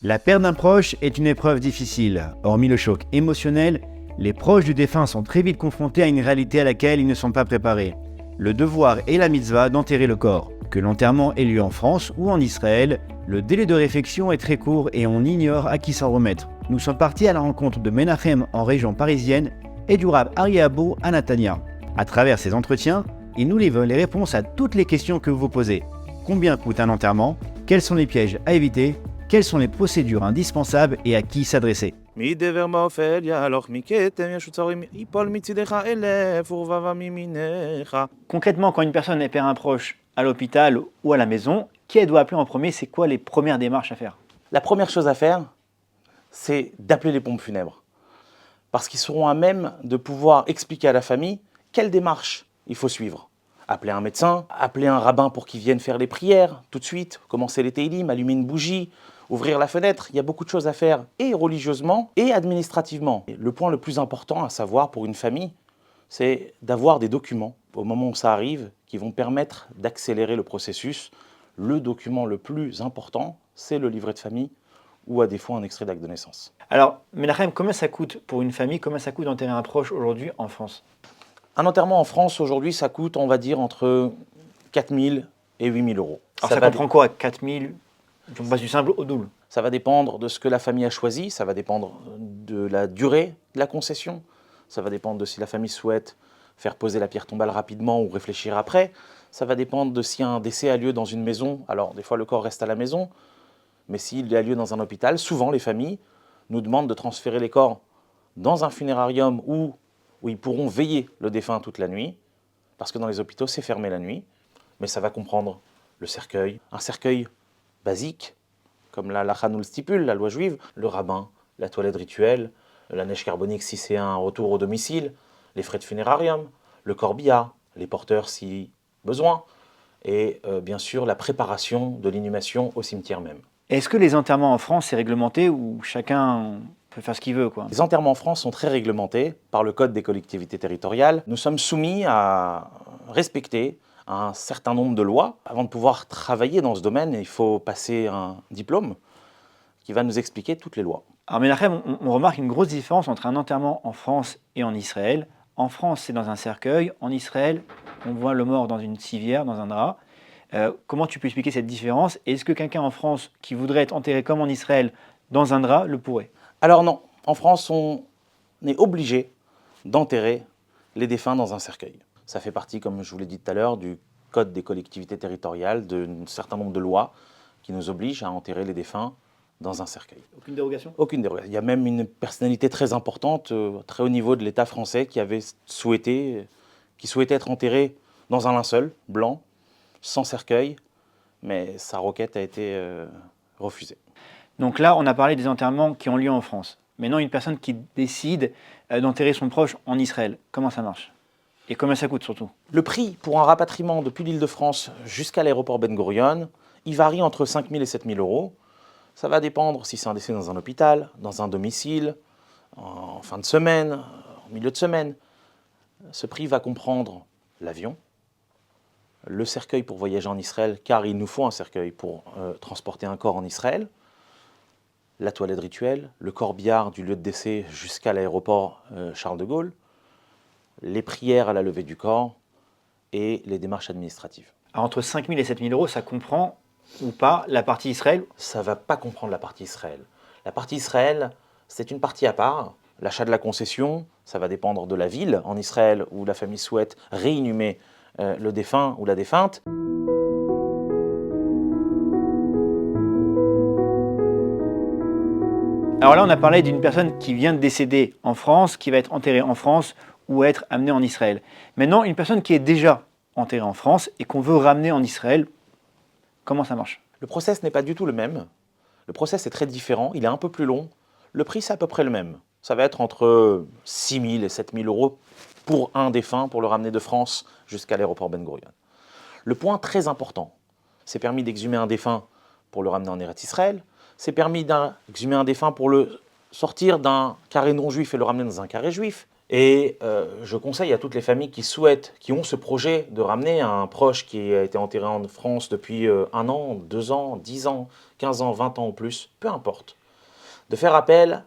La perte d'un proche est une épreuve difficile. Hormis le choc émotionnel, les proches du défunt sont très vite confrontés à une réalité à laquelle ils ne sont pas préparés. Le devoir et la mitzvah d'enterrer le corps. Que l'enterrement ait lieu en France ou en Israël, le délai de réflexion est très court et on ignore à qui s'en remettre. Nous sommes partis à la rencontre de Menachem en région parisienne et du Rav Ari Abo à Natania. À travers ces entretiens, il nous livre les réponses à toutes les questions que vous vous posez. Combien coûte un enterrement? Quels sont les pièges à éviter? Quelles sont les procédures indispensables et à qui s'adresser? Concrètement, quand une personne perd un proche à l'hôpital ou à la maison, qui elle doit appeler en premier? C'est quoi les premières démarches à faire? La première chose à faire, c'est d'appeler les pompes funèbres. Parce qu'ils seront à même de pouvoir expliquer à la famille quelle démarche il faut suivre. Appeler un médecin, appeler un rabbin pour qu'il vienne faire les prières tout de suite, commencer les télim, allumer une bougie, ouvrir la fenêtre. Il y a beaucoup de choses à faire, et religieusement et administrativement. Et le point le plus important à savoir pour une famille, c'est d'avoir des documents, au moment où ça arrive, qui vont permettre d'accélérer le processus. Le document le plus important, c'est le livret de famille, ou à défaut un extrait d'acte de naissance. Alors, Menachem, combien ça coûte pour une famille, combien ça coûte d'enterrer un proche aujourd'hui en France? Un enterrement en France, aujourd'hui, ça coûte, on va dire, entre 4 000 et 8 000 euros. Alors ça comprend quoi? 4 000, on passe du simple au double. Ça va dépendre de ce que la famille a choisi, ça va dépendre de la durée de la concession, ça va dépendre de si la famille souhaite faire poser la pierre tombale rapidement ou réfléchir après, ça va dépendre de si un décès a lieu dans une maison, alors des fois le corps reste à la maison, mais s'il a lieu dans un hôpital, souvent les familles nous demandent de transférer les corps dans un funérarium où ils pourront veiller le défunt toute la nuit, parce que dans les hôpitaux c'est fermé la nuit, mais ça va comprendre le cercueil, un cercueil basique, comme la lacha nous le stipule, la loi juive, le rabbin, la toilette rituelle, la neige carbonique si c'est un retour au domicile, les frais de funérarium, le corbillard, les porteurs si besoin, et bien sûr la préparation de l'inhumation au cimetière même. Est-ce que les enterrements en France, c'est réglementé ou chacun peut faire ce qu'il veut, quoi? Les enterrements en France sont très réglementés par le Code des collectivités territoriales. Nous sommes soumis à respecter un certain nombre de lois. Avant de pouvoir travailler dans ce domaine, il faut passer un diplôme qui va nous expliquer toutes les lois. Alors Menachem, on remarque une grosse différence entre un enterrement en France et en Israël. En France, c'est dans un cercueil. En Israël, on voit le mort dans une civière, dans un drap. Comment tu peux expliquer cette différence? Est-ce que quelqu'un en France qui voudrait être enterré comme en Israël dans un drap le pourrait? Alors non, en France, on est obligé d'enterrer les défunts dans un cercueil. Ça fait partie, comme je vous l'ai dit tout à l'heure, du Code des collectivités territoriales, d'un certain nombre de lois qui nous obligent à enterrer les défunts dans un cercueil. Aucune dérogation? Aucune dérogation. Il y a même une personnalité très importante, très haut niveau de l'État français, qui souhaitait être enterré dans un linceul blanc, sans cercueil, mais sa requête a été refusée. Donc là, on a parlé des enterrements qui ont lieu en France. Maintenant, une personne qui décide d'enterrer son proche en Israël, comment ça marche? Et combien ça coûte surtout? Le prix pour un rapatriement depuis l'Île-de-France jusqu'à l'aéroport Ben Gurion, il varie entre 5 000 et 7 000 euros. Ça va dépendre si c'est un décès dans un hôpital, dans un domicile, en fin de semaine, en milieu de semaine. Ce prix va comprendre l'avion, le cercueil pour voyager en Israël, car il nous faut un cercueil pour transporter un corps en Israël, la toilette rituelle, le corbillard du lieu de décès jusqu'à l'aéroport Charles de Gaulle, les prières à la levée du corps et les démarches administratives. Alors, entre 5 000 et 7 000 euros, ça comprend ou pas la partie Israël? Ça ne va pas comprendre la partie Israël. La partie Israël, c'est une partie à part. L'achat de la concession, ça va dépendre de la ville en Israël où la famille souhaite réinhumer le défunt ou la défunte. Alors là, on a parlé d'une personne qui vient de décéder en France, qui va être enterrée en France ou être amenée en Israël. Maintenant, une personne qui est déjà enterrée en France et qu'on veut ramener en Israël, comment ça marche? Le process n'est pas du tout le même. Le process est très différent, il est un peu plus long. Le prix, c'est à peu près le même. Ça va être entre 6 000 et 7 000 euros pour un défunt, pour le ramener de France jusqu'à l'aéroport Ben Gurion. Le point très important, c'est permis d'exhumer un défunt pour le ramener en Eretz Israël, c'est permis d'exhumer un défunt pour le sortir d'un carré non juif et le ramener dans un carré juif. Et je conseille à toutes les familles qui ont ce projet de ramener un proche qui a été enterré en France depuis 1 an, 2 ans, 10 ans, 15 ans, 20 ans ou plus, peu importe, de faire appel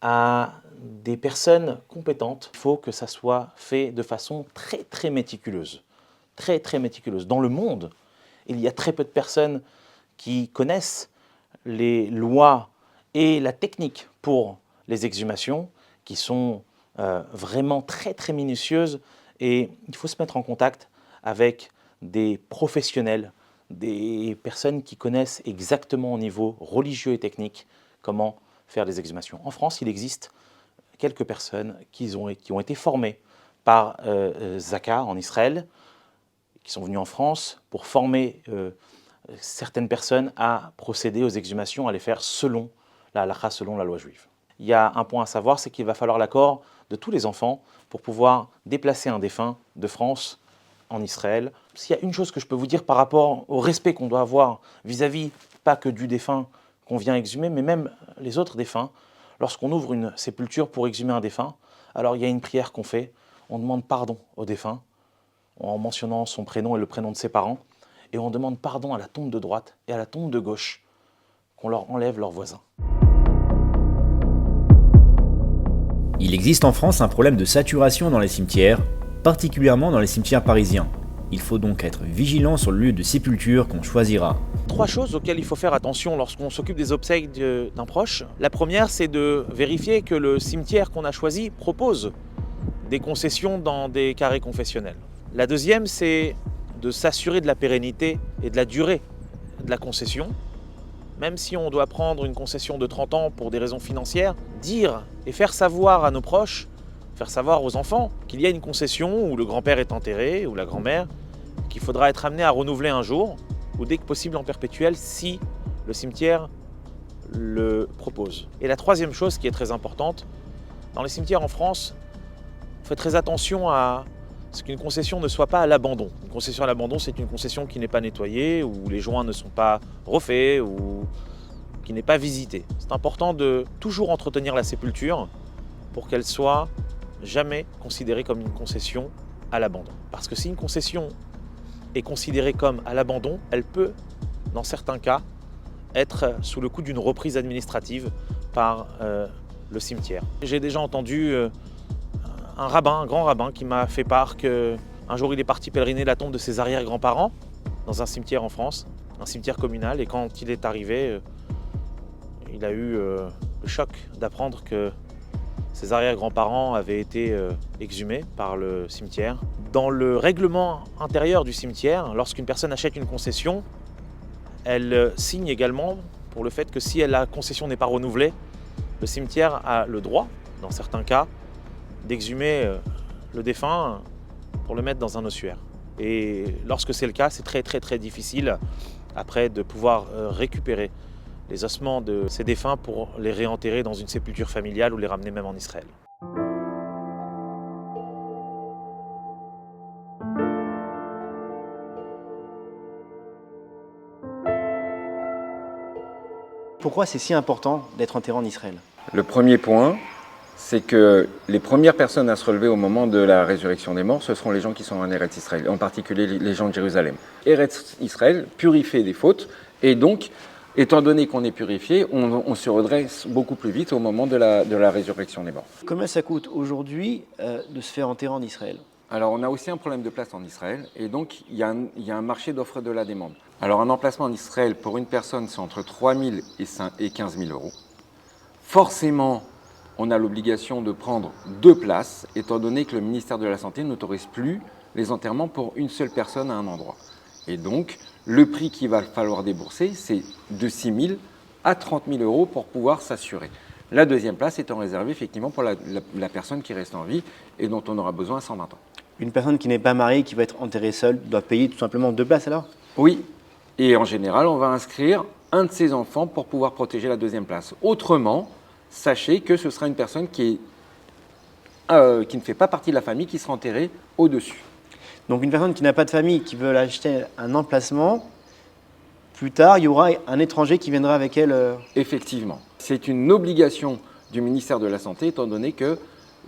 à des personnes compétentes. Il faut que ça soit fait de façon très très méticuleuse. Très très méticuleuse. Dans le monde, il y a très peu de personnes qui connaissent les lois et la technique pour les exhumations, qui sont vraiment très très minutieuses, et il faut se mettre en contact avec des professionnels, des personnes qui connaissent exactement au niveau religieux et technique comment faire des exhumations. En France, il existe quelques personnes qui ont été formées par Zaka en Israël, qui sont venues en France pour former certaines personnes à procéder aux exhumations, à les faire selon la halakha, selon la loi juive. Il y a un point à savoir, c'est qu'il va falloir l'accord de tous les enfants pour pouvoir déplacer un défunt de France en Israël. S'il y a une chose que je peux vous dire par rapport au respect qu'on doit avoir vis-à-vis, pas que du défunt qu'on vient exhumer, mais même les autres défunts, lorsqu'on ouvre une sépulture pour exhumer un défunt, alors il y a une prière qu'on fait, on demande pardon au défunt, en mentionnant son prénom et le prénom de ses parents, et on demande pardon à la tombe de droite et à la tombe de gauche, qu'on leur enlève leurs voisins. Il existe en France un problème de saturation dans les cimetières, particulièrement dans les cimetières parisiens. Il faut donc être vigilant sur le lieu de sépulture qu'on choisira. 3 choses auxquelles il faut faire attention lorsqu'on s'occupe des obsèques d'un proche. La première, c'est de vérifier que le cimetière qu'on a choisi propose des concessions dans des carrés confessionnels. La deuxième, c'est de s'assurer de la pérennité et de la durée de la concession. Même si on doit prendre une concession de 30 ans pour des raisons financières, dire et faire savoir à nos proches, faire savoir aux enfants qu'il y a une concession où le grand-père est enterré ou la grand-mère, qu'il faudra être amené à renouveler un jour, ou dès que possible en perpétuel si le cimetière le propose. Et la troisième chose qui est très importante, dans les cimetières en France, on fait très attention à ce qu'une concession ne soit pas à l'abandon. Une concession à l'abandon, c'est une concession qui n'est pas nettoyée, où les joints ne sont pas refaits, ou qui n'est pas visitée. C'est important de toujours entretenir la sépulture pour qu'elle soit jamais considérée comme une concession à l'abandon. Parce que si une concession est considérée comme à l'abandon, elle peut, dans certains cas, être sous le coup d'une reprise administrative par le cimetière. J'ai déjà entendu un grand rabbin, qui m'a fait part qu'un jour il est parti pèleriner la tombe de ses arrière-grands-parents dans un cimetière en France, un cimetière communal, et quand il est arrivé, il a eu le choc d'apprendre que ses arrière-grands-parents avaient été exhumés par le cimetière. Dans le règlement intérieur du cimetière, lorsqu'une personne achète une concession, elle signe également pour le fait que si la concession n'est pas renouvelée, le cimetière a le droit, dans certains cas, d'exhumer le défunt pour le mettre dans un ossuaire. Et lorsque c'est le cas, c'est très très très difficile après de pouvoir récupérer les ossements de ces défunts pour les réenterrer dans une sépulture familiale ou les ramener même en Israël. Pourquoi c'est si important d'être enterré en Israël? Le premier point, c'est que les premières personnes à se relever au moment de la résurrection des morts, ce seront les gens qui sont en Eretz Israël, en particulier les gens de Jérusalem. Eretz Israël purifie des fautes, et donc, étant donné qu'on est purifié, on se redresse beaucoup plus vite au moment de la résurrection des morts. Combien ça coûte aujourd'hui de se faire enterrer en Israël? Alors, on a aussi un problème de place en Israël, et donc il y a un marché d'offre de la demande. Alors, un emplacement en Israël, pour une personne, c'est entre 3 000 et 15 000 euros. Forcément, on a l'obligation de prendre 2 places, étant donné que le ministère de la Santé n'autorise plus les enterrements pour une seule personne à un endroit. Et donc, le prix qu'il va falloir débourser, c'est de 6 000 à 30 000 euros pour pouvoir s'assurer. La deuxième place étant réservée effectivement pour la personne qui reste en vie et dont on aura besoin à 120 ans. Une personne qui n'est pas mariée, qui va être enterrée seule, doit payer tout simplement 2 places alors? Oui, et en général, on va inscrire un de ses enfants pour pouvoir protéger la deuxième place. Autrement, sachez que ce sera une personne qui ne fait pas partie de la famille qui sera enterrée au-dessus. Donc une personne qui n'a pas de famille, qui veut acheter un emplacement, plus tard, il y aura un étranger qui viendra avec elle. Effectivement. C'est une obligation du ministère de la Santé, étant donné que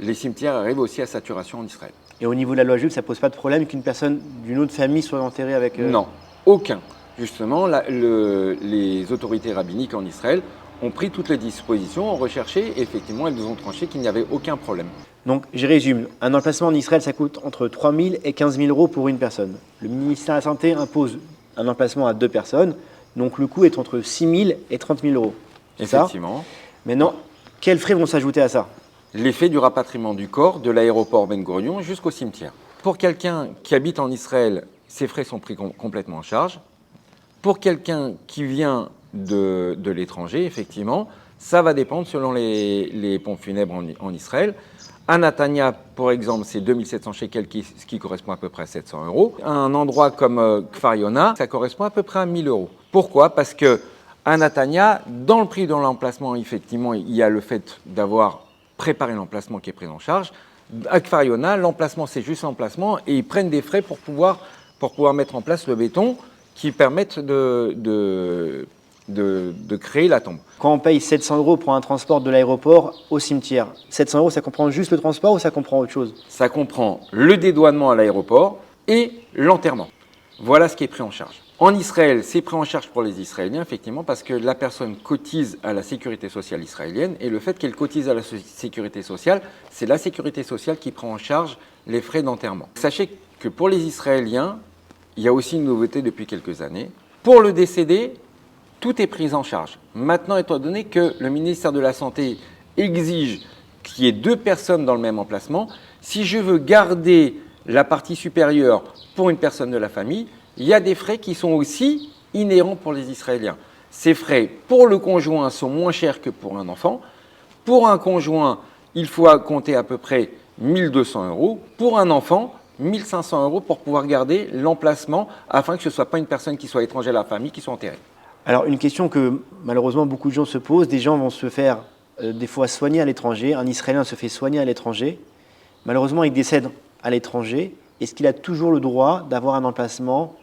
les cimetières arrivent aussi à saturation en Israël. Et au niveau de la loi juive, ça pose pas de problème qu'une personne d'une autre famille soit enterrée avec... Non, aucun. Justement, les autorités rabbiniques en Israël ont pris toutes les dispositions, ont recherché, et effectivement, elles ont tranché qu'il n'y avait aucun problème. Donc, je résume. Un emplacement en Israël, ça coûte entre 3 000 et 15 000 euros pour une personne. Le ministère de la Santé impose un emplacement à 2 personnes. Donc, le coût est entre 6 000 et 30 000 euros. C'est ça ? Effectivement. Maintenant, quels frais vont s'ajouter à ça ? L'effet du rapatriement du corps de l'aéroport Ben Gurion jusqu'au cimetière. Pour quelqu'un qui habite en Israël, ces frais sont pris complètement en charge. Pour quelqu'un qui vient de l'étranger, effectivement, ça va dépendre selon les pompes funèbres en Israël. À Natania, par exemple, c'est 2700 shekels, ce qui correspond à peu près à 700 euros. Un endroit comme Kfar Yona, ça correspond à peu près à 1000 euros. Pourquoi ? Parce que à Natania, dans le prix de l'emplacement, effectivement, il y a le fait d'avoir préparé l'emplacement qui est pris en charge. À Kfar Yona, l'emplacement, c'est juste l'emplacement et ils prennent des frais pour pouvoir mettre en place le béton qui permettent de créer la tombe. Quand on paye 700 euros pour un transport de l'aéroport au cimetière, 700 euros, ça comprend juste le transport ou ça comprend autre chose ? Ça comprend le dédouanement à l'aéroport et l'enterrement. Voilà ce qui est pris en charge. En Israël, c'est pris en charge pour les Israéliens, effectivement, parce que la personne cotise à la sécurité sociale israélienne et le fait qu'elle cotise à la sécurité sociale, c'est la sécurité sociale qui prend en charge les frais d'enterrement. Sachez que pour les Israéliens, il y a aussi une nouveauté depuis quelques années. Pour le décédé, tout est pris en charge. Maintenant, étant donné que le ministère de la Santé exige qu'il y ait 2 personnes dans le même emplacement, si je veux garder la partie supérieure pour une personne de la famille, il y a des frais qui sont aussi inhérents pour les Israéliens. Ces frais, pour le conjoint, sont moins chers que pour un enfant. Pour un conjoint, il faut compter à peu près 1200 euros. Pour un enfant, 1500 euros pour pouvoir garder l'emplacement afin que ce ne soit pas une personne qui soit étrangère à la famille qui soit enterrée. Alors, une question que malheureusement beaucoup de gens se posent, des gens vont se faire des fois soigner à l'étranger, un Israélien se fait soigner à l'étranger, malheureusement il décède à l'étranger, est-ce qu'il a toujours le droit d'avoir un emplacement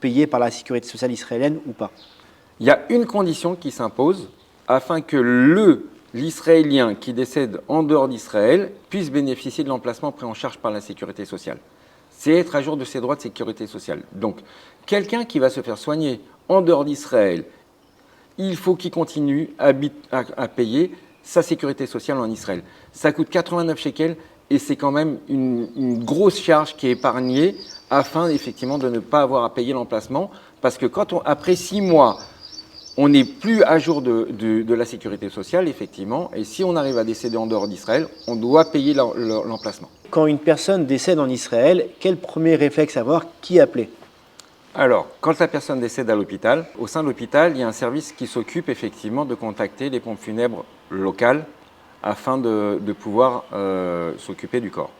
payé par la sécurité sociale israélienne ou pas ? Il y a une condition qui s'impose afin que l'Israélien qui décède en dehors d'Israël puisse bénéficier de l'emplacement pris en charge par la sécurité sociale. C'est être à jour de ses droits de sécurité sociale. Donc, quelqu'un qui va se faire soigner en dehors d'Israël, il faut qu'il continue à payer sa sécurité sociale en Israël. Ça coûte 89 shekels et c'est quand même une grosse charge qui est épargnée afin effectivement de ne pas avoir à payer l'emplacement. Parce que après 6 mois, on n'est plus à jour de la sécurité sociale, effectivement, et si on arrive à décéder en dehors d'Israël, on doit payer l'emplacement. Quand une personne décède en Israël, quel premier réflexe avoir ? Qui appeler ? Alors, quand la personne décède à l'hôpital, au sein de l'hôpital, il y a un service qui s'occupe effectivement de contacter les pompes funèbres locales afin de pouvoir s'occuper du corps.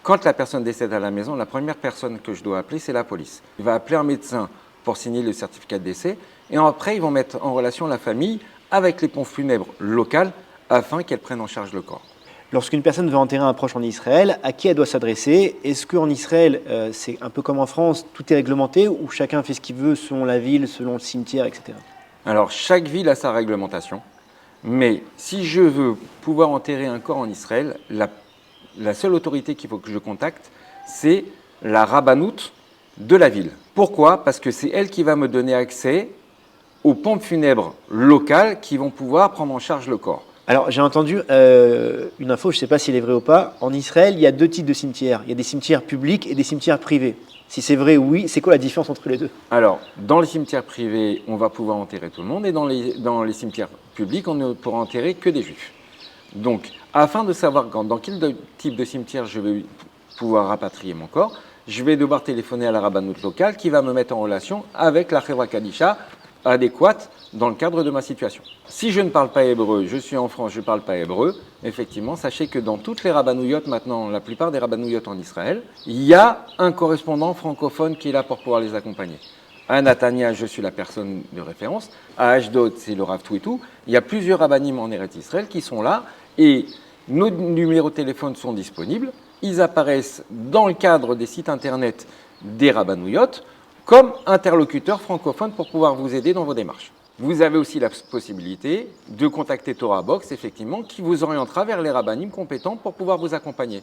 Quand la personne décède à la maison, la première personne que je dois appeler, c'est la police. Il va appeler un médecin pour signer le certificat de décès et après, ils vont mettre en relation la famille avec les pompes funèbres locales afin qu'elles prennent en charge le corps. Lorsqu'une personne veut enterrer un proche en Israël, à qui elle doit s'adresser ? Est-ce qu'en Israël, c'est un peu comme en France, tout est réglementé ou chacun fait ce qu'il veut selon la ville, selon le cimetière, etc. Alors, chaque ville a sa réglementation, mais si je veux pouvoir enterrer un corps en Israël, la seule autorité qu'il faut que je contacte, c'est la rabbanout de la ville. Pourquoi ? Parce que c'est elle qui va me donner accès aux pompes funèbres locales qui vont pouvoir prendre en charge le corps. Alors, j'ai entendu une info, je ne sais pas si elle est vraie ou pas. En Israël, il y a 2 types de cimetières. Il y a des cimetières publics et des cimetières privés. Si c'est vrai, oui, c'est quoi la différence entre les deux ? Alors, dans les cimetières privés, on va pouvoir enterrer tout le monde, et dans les cimetières publics, on ne pourra enterrer que des juifs. Donc, afin de savoir dans quel type de cimetière je vais pouvoir rapatrier mon corps, je vais devoir téléphoner à la rabbanout locale qui va me mettre en relation avec la Chevra Kadisha adéquate dans le cadre de ma situation. Si je ne parle pas hébreu, je suis en France, je ne parle pas hébreu, effectivement, sachez que dans toutes les rabbanouyot maintenant, la plupart des rabbanouyot en Israël, il y a un correspondant francophone qui est là pour pouvoir les accompagner. À Natania, je suis la personne de référence. À Ashdod, c'est le Rav Twitou. Il y a plusieurs rabbanim en Eretz Israël qui sont là et nos numéros de téléphone sont disponibles. Ils apparaissent dans le cadre des sites internet des rabbanouyot comme interlocuteur francophone pour pouvoir vous aider dans vos démarches. Vous avez aussi la possibilité de contacter Torah Box, effectivement, qui vous orientera vers les rabbinim compétents pour pouvoir vous accompagner.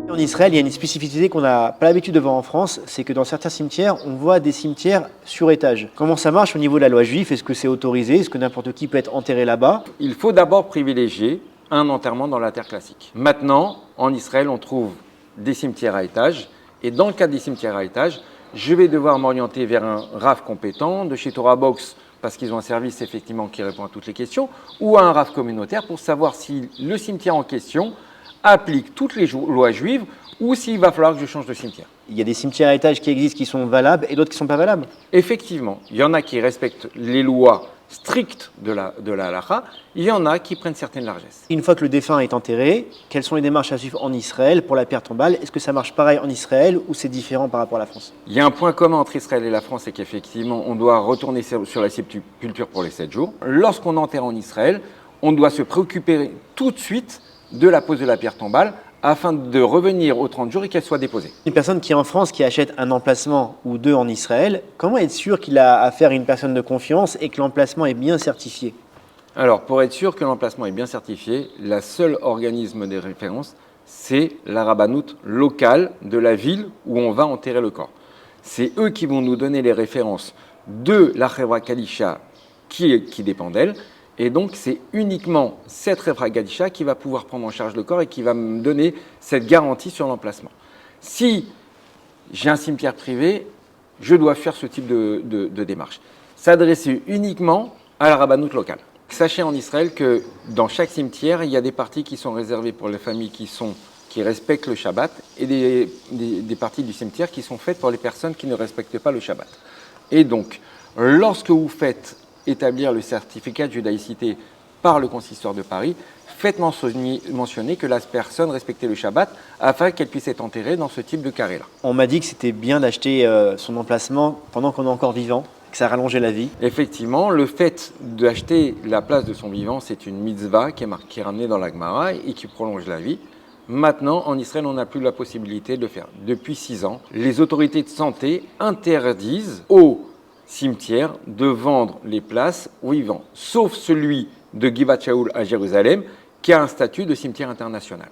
En Israël, il y a une spécificité qu'on n'a pas l'habitude de voir en France, c'est que dans certains cimetières, on voit des cimetières sur étage. Comment ça marche au niveau de la loi juive? Est-ce que c'est autorisé? Est-ce que n'importe qui peut être enterré là-bas? Il faut d'abord privilégier un enterrement dans la terre classique. Maintenant, en Israël, on trouve des cimetières à étage. Et dans le cas des cimetières à étage, je vais devoir m'orienter vers un RAF compétent de chez Torah Box, parce qu'ils ont un service effectivement qui répond à toutes les questions, ou à un RAF communautaire pour savoir si le cimetière en question applique toutes les lois juives ou s'il va falloir que je change de cimetière. Il y a des cimetières à étage qui existent, qui sont valables, et d'autres qui ne sont pas valables. Effectivement, il y en a qui respectent les lois strictes de la halakha, il y en a qui prennent certaines largesses. Une fois que le défunt est enterré, quelles sont les démarches à suivre en Israël pour la pierre tombale? Est-ce que ça marche pareil en Israël ou c'est différent par rapport à la France? Il y a un point commun entre Israël et la France, c'est qu'effectivement, on doit retourner sur la sépulture pour les 7 jours. Lorsqu'on enterre en Israël, on doit se préoccuper tout de suite de la pose de la pierre tombale afin de revenir aux 30 jours et qu'elle soit déposée. Une personne qui est en France, qui achète un emplacement ou deux en Israël, comment être sûr qu'il a affaire à une personne de confiance et que l'emplacement est bien certifié? Alors, pour être sûr que l'emplacement est bien certifié, le seul organisme de référence, c'est la rabbanout locale de la ville où on va enterrer le corps. C'est eux qui vont nous donner les références de la Chevra Kadisha qui dépend d'elle. Et donc, c'est uniquement cette Chevra Kadisha qui va pouvoir prendre en charge le corps et qui va me donner cette garantie sur l'emplacement. Si j'ai un cimetière privé, je dois faire ce type de démarche. S'adresser uniquement à la rabbanout locale. Sachez en Israël que dans chaque cimetière, il y a des parties qui sont réservées pour les familles qui respectent le Shabbat et des parties du cimetière qui sont faites pour les personnes qui ne respectent pas le Shabbat. Et donc, lorsque vous faites établir le certificat de judaïcité par le consistoire de Paris, faites mentionner que la personne respectait le Shabbat afin qu'elle puisse être enterrée dans ce type de carré-là. On m'a dit que c'était bien d'acheter son emplacement pendant qu'on est encore vivant, que ça rallongeait la vie. Effectivement, le fait d'acheter la place de son vivant, c'est une mitzvah qui est ramenée dans la Gemara et qui prolonge la vie. Maintenant, en Israël, on n'a plus la possibilité de le faire. Depuis 6 ans, les autorités de santé interdisent aux cimetières de vendre les places aux vivants, sauf celui de Givat Shaul à Jérusalem, qui a un statut de cimetière international.